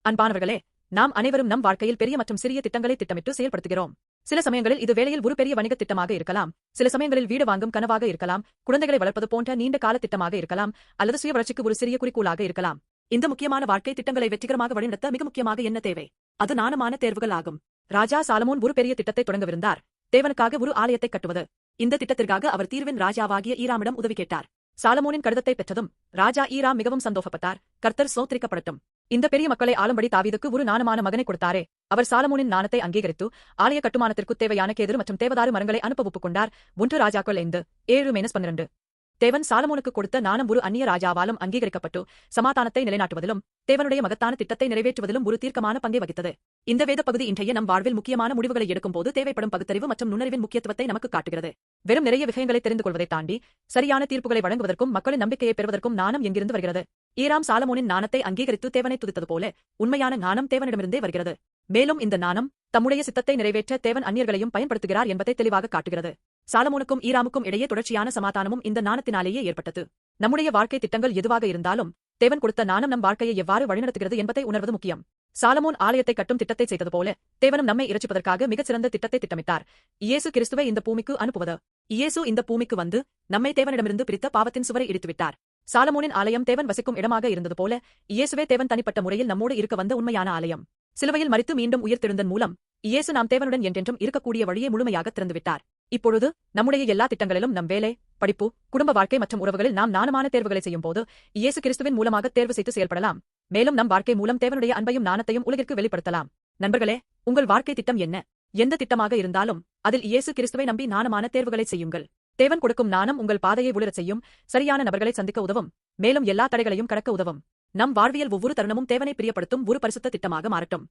அன்பானவர்களே, நாம் அனைவரும் நம் வாழ்க்கையில் பெரிய மற்றும் சிறிய திட்டங்களை திட்டமிட்டு செயல்படுத்துகிறோம். சில சமயங்களில் இது வேலையில் ஒரு பெரிய வணிக திட்டமாக இருக்கலாம், சில சமயங்களில் வீடு வாங்கும் கனவாக இருக்கலாம், குழந்தைகளை வளர்ப்பது போன்ற நீண்ட கால திட்டமாக இருக்கலாம், அல்லது சுய வளர்ச்சிக்கு ஒரு சிறிய குறிக்கோளாக இருக்கலாம். இந்த முக்கியமான வாழ்க்கை திட்டங்களை வெற்றிகரமாக வழிநடத்த மிக முக்கியமாக என்ன தேவை? அது ஞானமான தேர்வுகள் ஆகும். ராஜா சாலமோன் ஒரு பெரிய திட்டத்தை தொடங்கவிருந்தார், தேவனுக்காக ஒரு ஆலயத்தை கட்டுவது. இந்த திட்டத்திற்காக அவர் தீர்வின் ராஜாவாகிய ஈராமிடம் உதவி கேட்டார். சாலமோனின் கடிதத்தை பெற்றதும் ராஜா ஈராம் மிகவும் சந்தோஷப்பட்டார். கர்த்தர் ஸ்தோத்திரிக்கப்படட்டும். இந்த பெரிய மக்களை ஆளும்படி தாவீதுக்கு ஒரு ஞானமான மகனை கொடுத்தாரே. அவர் சாலமோனின் ஞானத்தை அங்கீகரித்து ஆலய கட்டுமானத்திற்கு தேவையான கேதுரு மற்றும் தேவதாரு மரங்களை அனுப்ப ஒப்புக்கொண்டார். 1 ராஜாக்கள் 5:7-12. தேவன் சாலமோனுக்கு கொடுத்த ஞானம் ஒரு அந்நிய ராஜாவாலும் அங்கீகரிக்கப்பட்டு சமாதானத்தை நிலைநாட்டுவதிலும் தேவனுடைய மகத்தான திட்டத்தை நிறைவேற்றுவதிலும் ஒரு தீர்க்கமான பங்கை வகித்தது. இந்த வேத பகுதி இன்றைய நம் வாழ்வில் முக்கியமான முடிவுகளை எடுக்கும் போது தேவைப்படும் பகுத்தறிவு மற்றும் நுண்ணறிவின் முக்கியத்துவத்தை நமக்கு காட்டுகிறது. வெறும் நிறைய விஷயங்களை தெரிந்து கொள்வதை தாண்டி சரியான தீர்ப்புகளை வழங்குவதற்கும் மக்களின் நம்பிக்கையை பெறுவதற்கும் ஞானம் எங்கிருந்து வருகிறது? ஈராம் சாலமோனின் ஞானத்தை அங்கீகரித்து தேவனை துதித்தது போல உண்மையான ஞானம் தேவனிடமிருந்தே வருகிறது. மேலும் இந்த ஞானம் தம்முடைய சித்தத்தை நிறைவேற்ற தேவன் அந்நியர்களையும் பயன்படுத்துகிறார் என்பதை தெளிவாக காட்டுகிறது. சாலமோனுக்கும் ஈராமுக்கும் இடையே தொடர்ச்சியான சமாதானமும் இந்த ஞானத்தினாலேயே ஏற்பட்டது. நம்முடைய வாழ்க்கை திட்டங்கள் எதுவாக இருந்தாலும் தேவன் கொடுத்த ஞானம் நம் வாழ்க்கையை எவ்வாறு வழிநடத்துகிறது என்பதை உணர்வது முக்கியம். சாலமோன் ஆலயத்தை கட்டும் திட்டத்தை செய்தது போல தேவனும் நம்மை இரட்சிப்பதற்காக மிகச்சிறந்த திட்டத்தை திட்டமிட்டார். இயேசு கிறிஸ்துவை இந்த பூமிக்கு அனுப்புவது. இயேசு இந்த பூமிக்கு வந்து நம்மை தேவனிடமிருந்து பிரித்த பாவத்தின் சுவரை இடித்துவிட்டார். சாலமோனின் ஆலயம் தேவன் வசிக்கும் இடமாக இருந்தது போல இயேசுவே தேவன் தனிப்பட்ட முறையில் நம்மோடு இருக்க வந்த உண்மையான ஆலயம். சிலுவையில் மரித்து மீண்டும் உயிர்த்தெழுந்ததன் மூலம் இயேசு நாம் தேவனுடன் என்றென்றும் இருக்கக்கூடிய வழியை முழுமையாக திறந்துவிட்டார். இப்பொழுது நம்முடைய எல்லா திட்டங்களிலும் நம் வேலை, படிப்பு, குடும்ப வாழ்க்கை மற்றும் உறவுகளில் நாம் ஞானமான தேர்வுகளை செய்யும் போது இயேசு கிறிஸ்துவின் மூலமாக தேர்வு செய்து செயல்படலாம். மேலும் நம் வாழ்க்கை மூலம் தேவனுடைய அன்பையும் ஞானத்தையும் உலகிற்கு வெளிப்படுத்தலாம். நண்பர்களே, உங்கள் வாழ்க்கை திட்டம் என்ன? எந்த திட்டமாக இருந்தாலும் அதில் இயேசு கிறிஸ்துவை நம்பி ஞானமான தேர்வுகளை செய்யுங்கள். தேவன் கொடுக்கும் ஞானம் உங்கள் பாதையை ஒளிரச் செய்யும், சரியான நபர்களை சந்திக்க உதவும், மேலும் எல்லா தடைகளையும் கடக்க உதவும். நம் வாழ்வியல் ஒவ்வொரு தருணமும் தேவனை பிரியப்படுத்தும் ஒரு பரிசுத்த திட்டமாக மாறட்டும்.